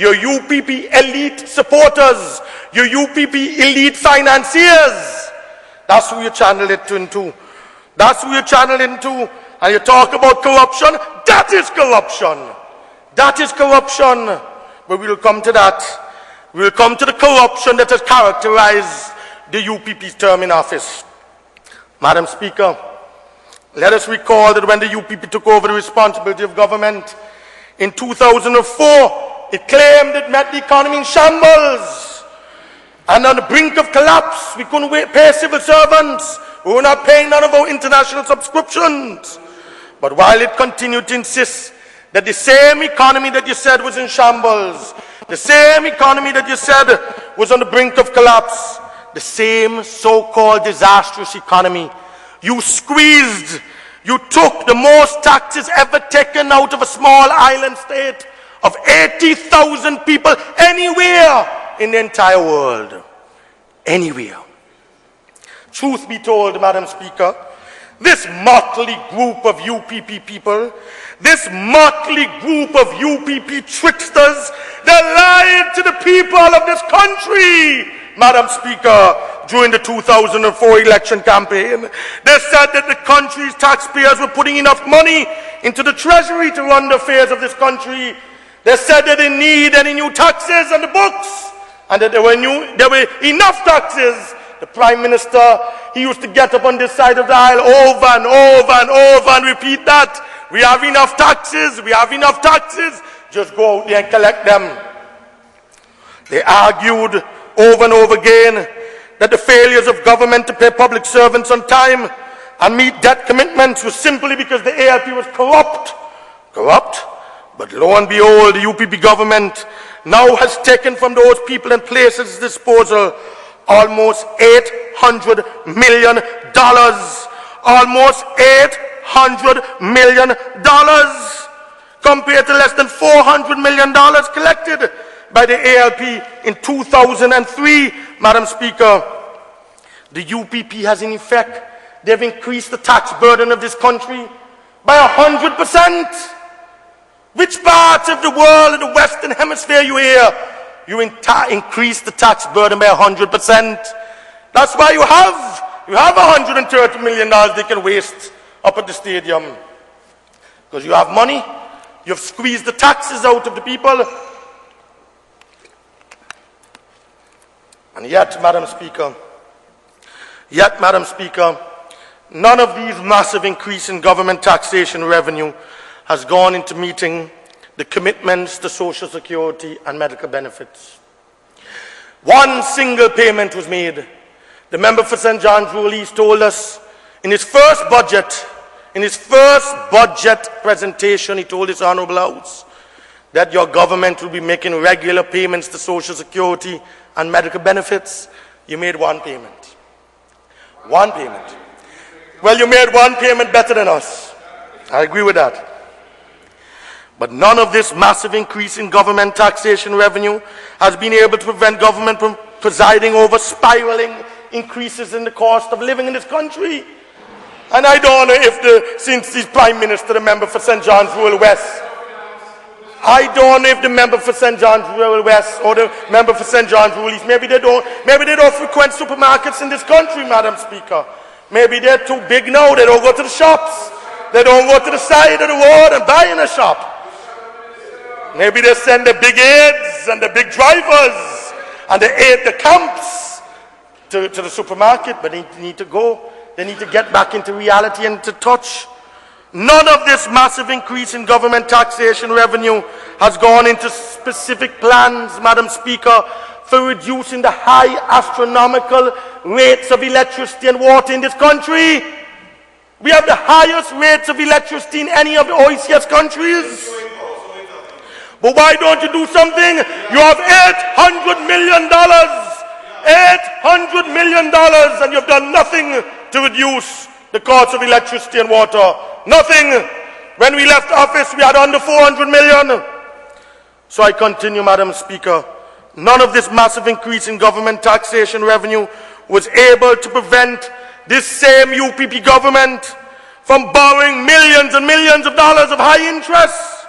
your UPP elite supporters, your UPP elite financiers. That's who you channel it into. That's who you channel into. And you talk about corruption. That is corruption. That is corruption. But we'll come to that. We'll come to the corruption that has characterized the UPP's term in office. Madam Speaker, let us recall that when the UPP took over the responsibility of government in 2004, it claimed it met the economy in shambles and on the brink of collapse. We couldn't pay civil servants. We were not paying none of our international subscriptions. But while it continued to insist that the same economy that you said was in shambles, the same economy that you said was on the brink of collapse, the same so-called disastrous economy, you squeezed, you took the most taxes ever taken out of a small island state of 80,000 people anywhere in the entire world. Anywhere. Truth be told, Madam Speaker, this motley group of UPP people, this motley group of UPP tricksters, they lied to the people of this country, Madam Speaker, during the 2004 election campaign. They said that the country's taxpayers were putting enough money into the treasury to run the affairs of this country. They said they didn't need any new taxes on the books, and that there were enough taxes. The Prime Minister, he used to get up on this side of the aisle over and over and over and repeat that. We have enough taxes, we have enough taxes. Just go out there and collect them. They argued over and over again that the failures of government to pay public servants on time and meet debt commitments was simply because the ALP was corrupt. Corrupt? But lo and behold, the UPP government now has taken from those people and placed at its disposal almost $800 million. Almost $800 million compared to less than $400 million collected by the ALP in 2003. Madam Speaker, the UPP has in effect, they've increased the tax burden of this country by 100%. Which parts of the world, in the Western Hemisphere you hear, you increase the tax burden by 100%. That's why you have $130 million they can waste up at the stadium. Because you have money, you've squeezed the taxes out of the people. And yet, Madam Speaker, none of these massive increase in government taxation revenue has gone into meeting the commitments to Social Security and medical benefits. One single payment was made. The member for St. John's Rural East told us in his first budget presentation, he told his Honourable House that your government will be making regular payments to Social Security and medical benefits. You made one payment. One payment. Well, you made one payment better than us. I agree with that. But none of this massive increase in government taxation revenue has been able to prevent government from presiding over spiraling increases in the cost of living in this country. And I don't know if since the Prime Minister, the member for St. John's Rural West, I don't know if the member for St. John's Rural West or the member for St. John's Rural East, maybe they don't frequent supermarkets in this country, Madam Speaker. Maybe they're too big now, they don't go to the shops. They don't go to the side of the road and buy in a shop. Maybe they send the big aides and the big drivers and the camps to the supermarket, but they need to go. They need to get back into reality and to touch. None of this massive increase in government taxation revenue has gone into specific plans, Madam Speaker, for reducing the high astronomical rates of electricity and water in this country. We have the highest rates of electricity in any of the OECS countries. But why don't you do something? You have $800 million. $800 million, and you've done nothing to reduce the cost of electricity and water. Nothing. When we left office, we had under 400 million. So I continue, Madam Speaker. None of this massive increase in government taxation revenue was able to prevent this same UPP government from borrowing millions and millions of dollars of high interest,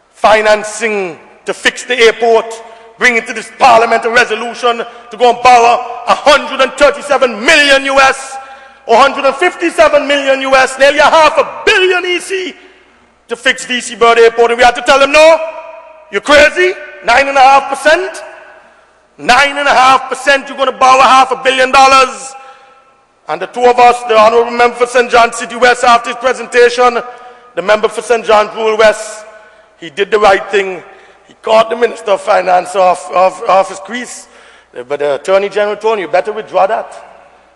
financing to fix the airport, bring into this parliament a resolution to go and borrow 137 million US, or 157 million US, nearly $500 million EC to fix DC Bird Airport. And we had to tell them, no, you're crazy, 9.5%. 9.5%, you're going to borrow $500 million. And the two of us, the Honorable Member for St. John City West, after his presentation, the member for St. John's Rural West, he did the right thing. He caught the Minister of Finance off his crease. But the Attorney General told him, you better withdraw that.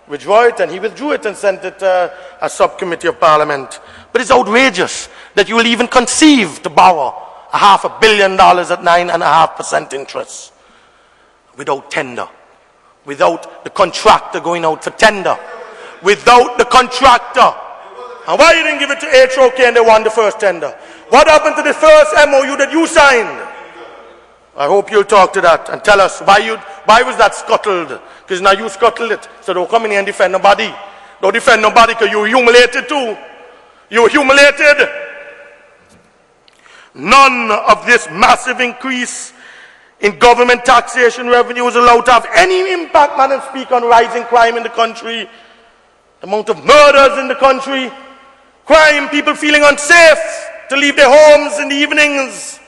Withdraw it, and he withdrew it and sent it to a subcommittee of Parliament. But it's outrageous that you will even conceive to borrow $500 million at 9.5% interest without tender, without the contractor going out for tender, without the contractor. And why you didn't give it to HOK and they won the first tender? What happened to the first MOU that you signed? I hope you'll talk to that and tell us why was that scuttled? Because now you scuttled it. So don't come in here and defend nobody. Don't defend nobody because you're humiliated too. You're humiliated. None of this massive increase in government taxation revenue is allowed to have any impact, Madam Speaker, on rising crime in the country, the amount of murders in the country, crime, people feeling unsafe to leave their homes in the evenings.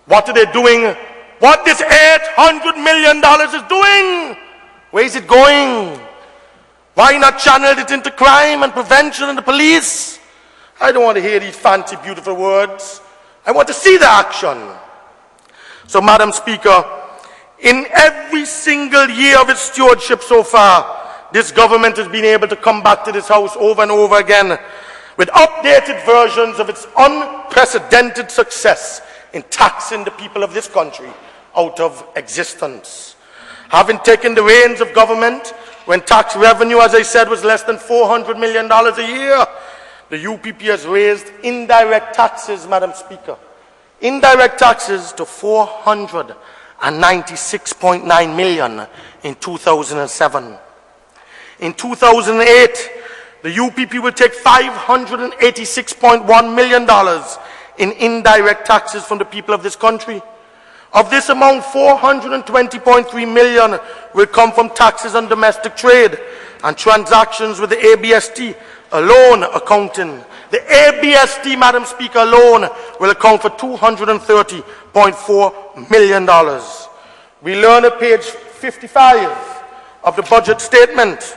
What are they doing? What this $800 million is doing? Where is it going? Why not channel it into crime and prevention and the police? I don't want to hear these fancy, beautiful words. I want to see the action. So, Madam Speaker, in every single year of its stewardship so far, this government has been able to come back to this House over and over again with updated versions of its unprecedented success in taxing the people of this country out of existence. Having taken the reins of government when tax revenue, as I said, was less than $400 million a year, the UPP has raised indirect taxes, Madam Speaker, indirect taxes to $496.9 million in 2007. In 2008, the UPP will take $586.1 million in indirect taxes from the people of this country. Of this amount, $420.3 million will come from taxes on domestic trade and transactions with the ABST alone accounting. The ABST, Madam Speaker, alone will account for $230.4 million. We learn at page 55 of the budget statement,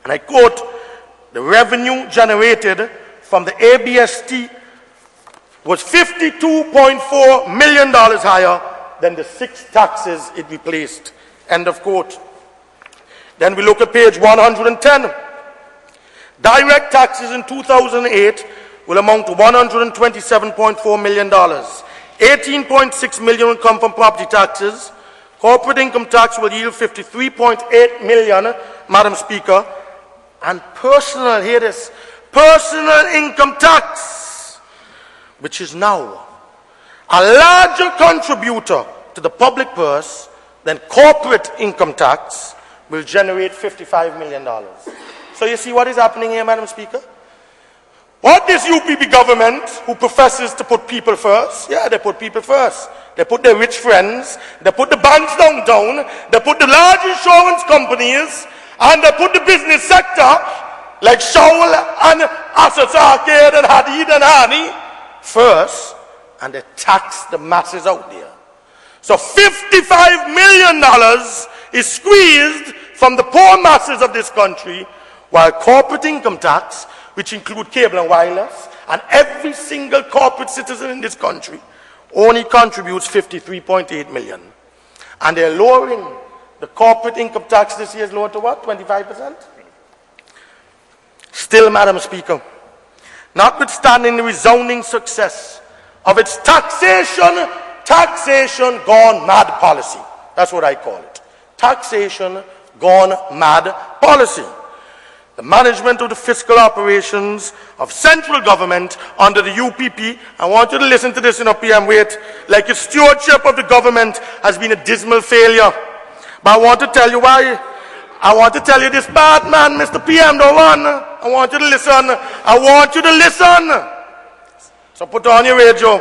and I quote, the revenue generated from the ABST was $52.4 million higher than the 6 taxes it replaced. End of quote. Then we look at page 110. Direct taxes in 2008 will amount to $127.4 million. $18.6 million will come from property taxes. Corporate income tax will yield $53.8 million, Madam Speaker. And personal, hear this, personal income tax, which is now a larger contributor to the public purse than corporate income tax, will generate $55 million. So you see what is happening here, Madam Speaker? What this UPP government, who professes to put people first, yeah, they put people first. They put their rich friends, they put the banks downtown, they put the large insurance companies, and they put the business sector, like Shaul and Asot and Hadid and Hani, first, and they tax the masses out there. So $55 million is squeezed from the poor masses of this country, while corporate income tax, which include cable and wireless, and every single corporate citizen in this country, only contributes $53.8 million. And they're lowering the corporate income tax this year is lowered to what, 25%? Still, Madam Speaker, notwithstanding the resounding success of its taxation gone mad policy. That's what I call it. Taxation gone mad policy. The management of the fiscal operations of central government under the UPP, I want you to listen to this in a PM wait, like its stewardship of the government has been a dismal failure. But I want to tell you why. I want to tell you this bad man, Mr. PM, don't run. I want you to listen. I want you to listen. So put on your radio.